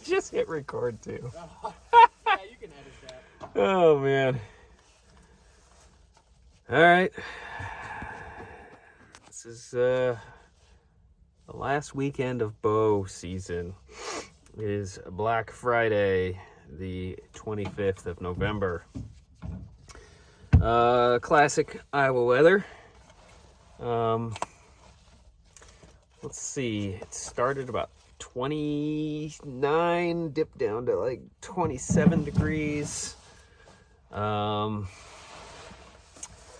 Just hit record too. Yeah, you can edit that. Oh man. All right. This is the last weekend of bow season. It is Black Friday, the 25th of November. Classic Iowa weather. Let's see. It started about 29, dipped down to like 27 degrees. And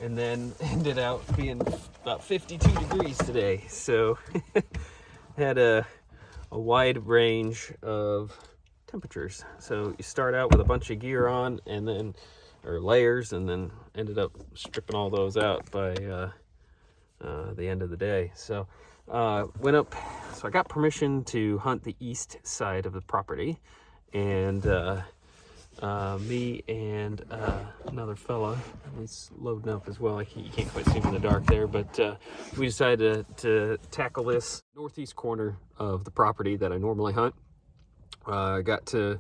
then ended out being about 52 degrees today. So had a wide range of temperatures. So you start out with a bunch of gear on and then, or layers, and then ended up stripping all those out by the end of the day. So went up, so I got permission to hunt the east side of the property, and me and another fella, he's loading up as well. You can't quite see him in the dark there, but we decided to tackle this northeast corner of the property that I normally hunt. Got to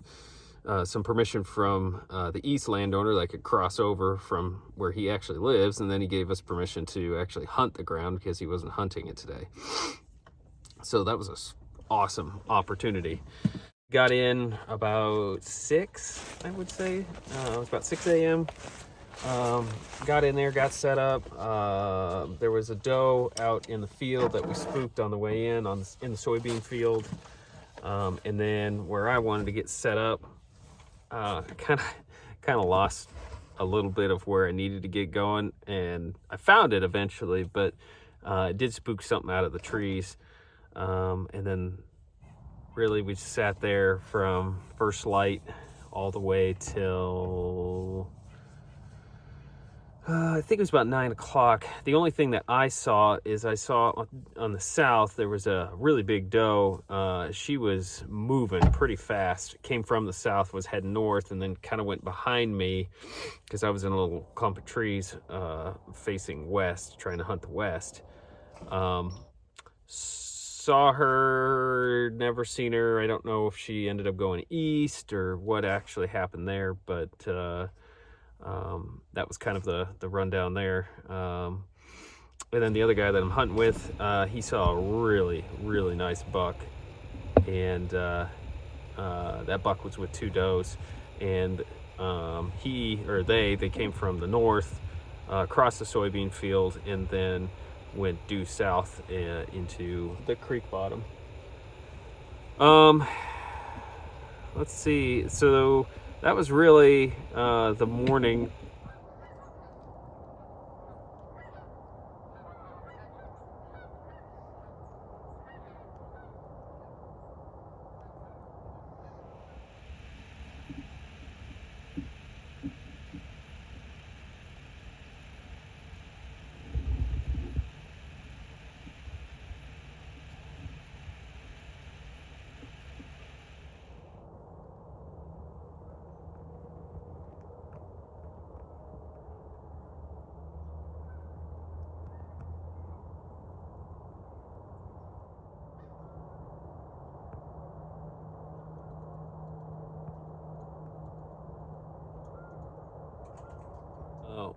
some permission from the east landowner that I could cross over from where he actually lives, and then he gave us permission to actually hunt the ground because he wasn't hunting it today. So that was an awesome opportunity. Got in about 6, I would say. It was about 6 a.m. Got in there, got set up. There was a doe out in the field that we spooked on the way in the soybean field. And then where I wanted to get set up, kind of lost a little bit of where I needed to get going, and I found it eventually, but it did spook something out of the trees. And then really we just sat there from first light all the way till I think it was about 9 o'clock. The only thing that I saw on the south, there was a really big doe. She was moving pretty fast. Came from the south, was heading north, and then kind of went behind me because I was in a little clump of trees facing west, trying to hunt the west. Saw her, never seen her. I don't know if she ended up going east or what actually happened there, but that was kind of the rundown there. And then the other guy that I'm hunting with, he saw a really, really nice buck, and that buck was with 2 does, and they came from the north, across the soybean field, and then went due south into the creek bottom. Let's see. So that was really the morning.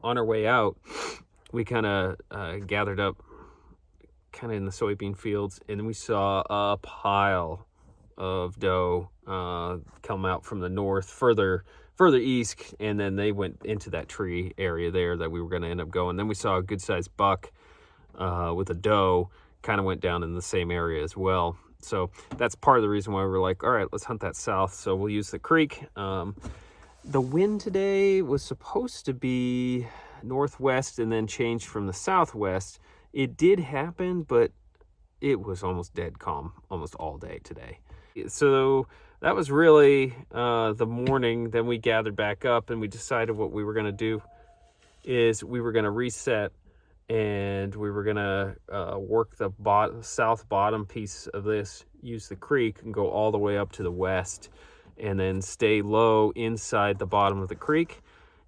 On our way out, we kind of gathered up kind of in the soybean fields, and then we saw a pile of doe come out from the north, further east, and then they went into that tree area there that we were going to end up going. Then we saw a good sized buck with a doe, kind of went down in the same area as well. So that's part of the reason why we were like, all right, let's hunt that south. So we'll use the creek. The wind today was supposed to be northwest and then changed from the southwest. It did happen, but it was almost dead calm almost all day today. So that was really the morning. Then we gathered back up and we decided what we were going to do is we were going to reset, and we were going to work the south bottom piece of this, use the creek, and go all the way up to the west, and then stay low inside the bottom of the creek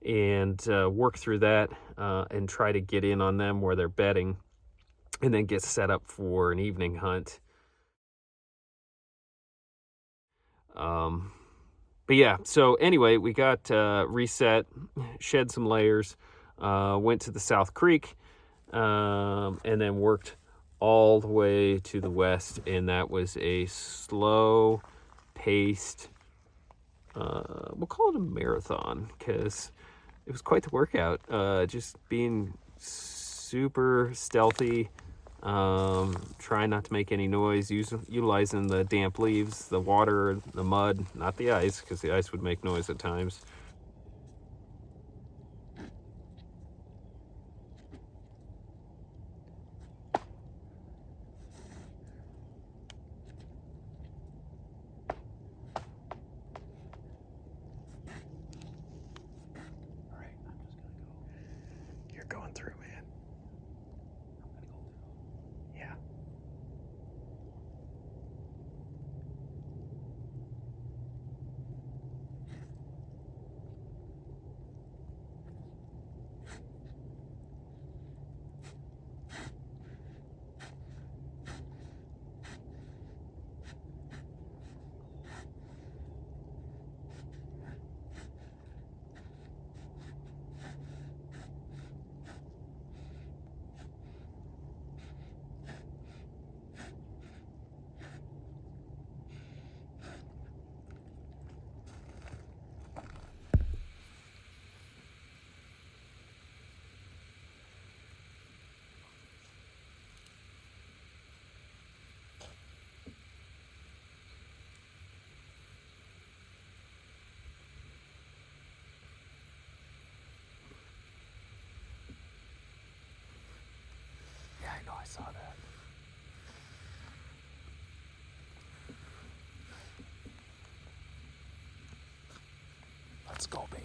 and work through that and try to get in on them where they're bedding, and then get set up for an evening hunt. But yeah, so anyway, we got reset, shed some layers, went to the South Creek, and then worked all the way to the west, and that was a slow paced, we'll call it a marathon, because it was quite the workout. Just being super stealthy, trying not to make any noise, utilizing the damp leaves, the water, the mud, not the ice, because the ice would make noise at times. You're going through, man. Yeah. Yeah, I know, I saw that. Let's go, baby.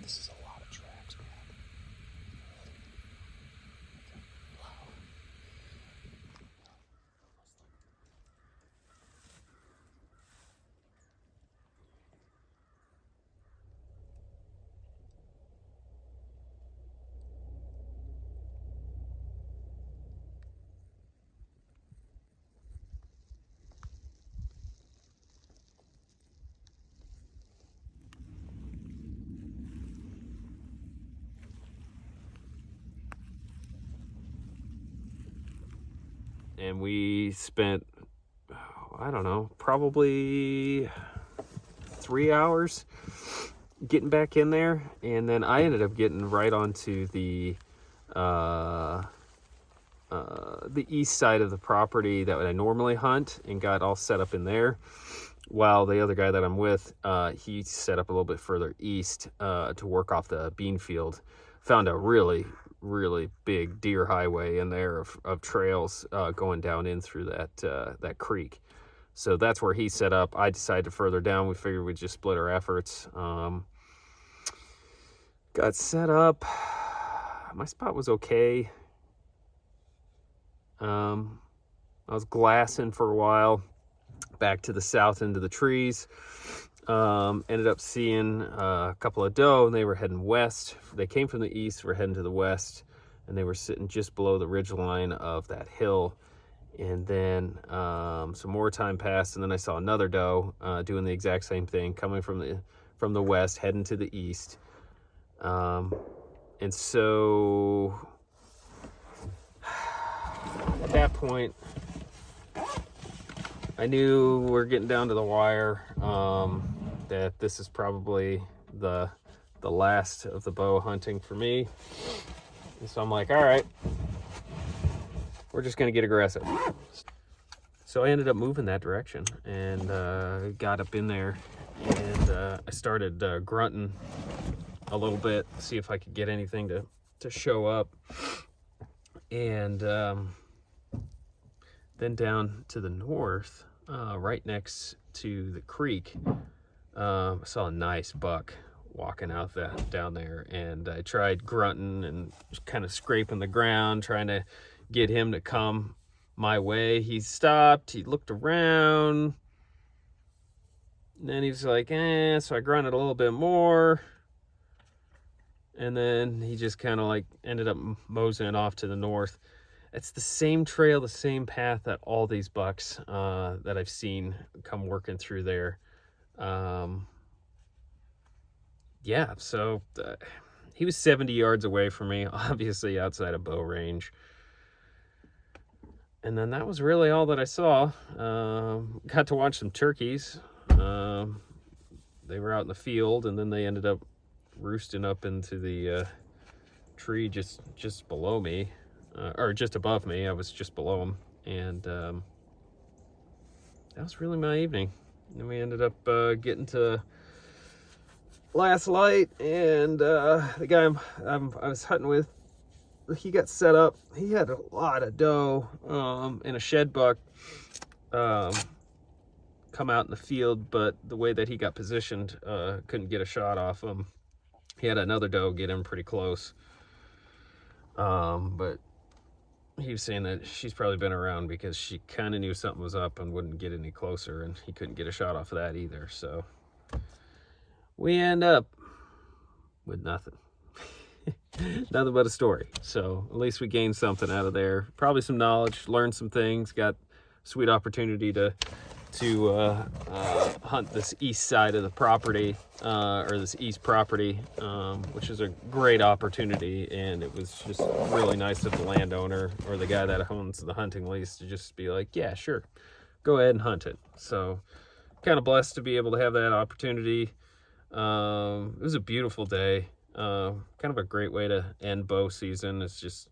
This is a lot of tracks, man. Wow. And we spent, I don't know, probably 3 hours getting back in there, and then I ended up getting right onto the east side of the property that I normally hunt, and got all set up in there, while the other guy that I'm with, he set up a little bit further east to work off the bean field. Found a really big deer highway in there of trails going down in through that creek. So that's where he set up. I decided to further down. We figured we'd just split our efforts. Got set up. My spot was okay. I was glassing for a while, back to the south into the trees. Ended up seeing a couple of doe, and they were heading west. They came from the east, were heading to the west, and they were sitting just below the ridge line of that hill. And then some more time passed, and then I saw another doe doing the exact same thing, coming from the west, heading to the east. And so at that point, I knew we're getting down to the wire, that this is probably the last of the bow hunting for me. And so I'm like, all right, we're just gonna get aggressive. So I ended up moving that direction and got up in there, and I started grunting a little bit, see if I could get anything to show up. And then down to the north, right next to the creek, I saw a nice buck walking out down there, and I tried grunting and kind of scraping the ground, trying to get him to come my way. He stopped, he looked around, and then he was like, so I grunted a little bit more, and then he just kind of like ended up moseying off to the north. It's the same trail, the same path that all these bucks that I've seen come working through there. Yeah, so he was 70 yards away from me, obviously outside of bow range. And then that was really all that I saw. Got to watch some turkeys. They were out in the field, and then they ended up roosting up into the tree just below me, or just above me. I was just below them, and that was really my evening. And we ended up getting to last light, and the guy I was hunting with, he got set up. He had a lot of doe and a shed buck come out in the field, but the way that he got positioned, couldn't get a shot off him. He had another doe get him pretty close, but he was saying that she's probably been around because she kind of knew something was up and wouldn't get any closer, and he couldn't get a shot off of that either. So we end up with nothing. Nothing but a story. So at least we gained something out of there. Probably some knowledge, learned some things, got a sweet opportunity to hunt this east side of the property, or this east property, which is a great opportunity. And it was just really nice of the landowner, or the guy that owns the hunting lease, to just be like, yeah, sure, go ahead and hunt it. So kind of blessed to be able to have that opportunity. It was a beautiful day. Kind of a great way to end bow season. It's just,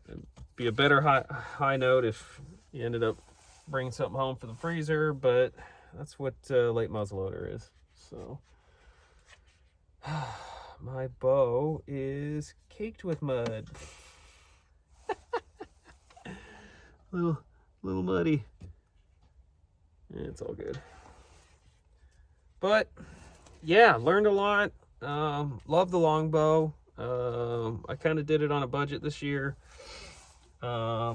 it'd be a better high note if you ended up bringing something home for the freezer, but that's what late muzzleloader is. So my bow is caked with mud. little muddy. It's all good. But yeah, learned a lot. Love the longbow. I kind of did it on a budget this year. Yeah,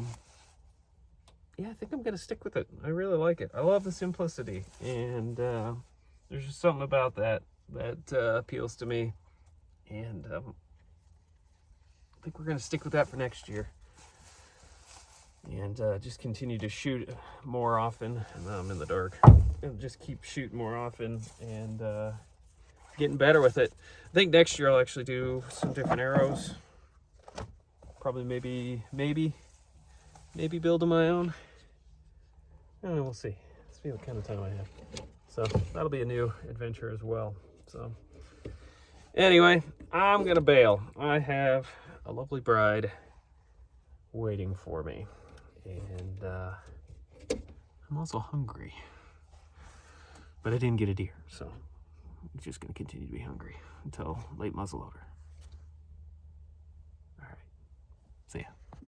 I think I'm gonna stick with it. I really like it. I love the simplicity, and there's just something about that appeals to me, and I think we're gonna stick with that for next year, and just continue to shoot more often. And I'm in the dark. And just keep shooting more often, and getting better with it. I think next year I'll actually do some different arrows. Probably maybe build my own. I don't know, we'll see. See what kind of time I have. So that'll be a new adventure as well. So anyway, I'm gonna bail. I have a lovely bride waiting for me, and I'm also hungry. But I didn't get a deer, so I'm just gonna continue to be hungry until late muzzleloader. All right, see ya.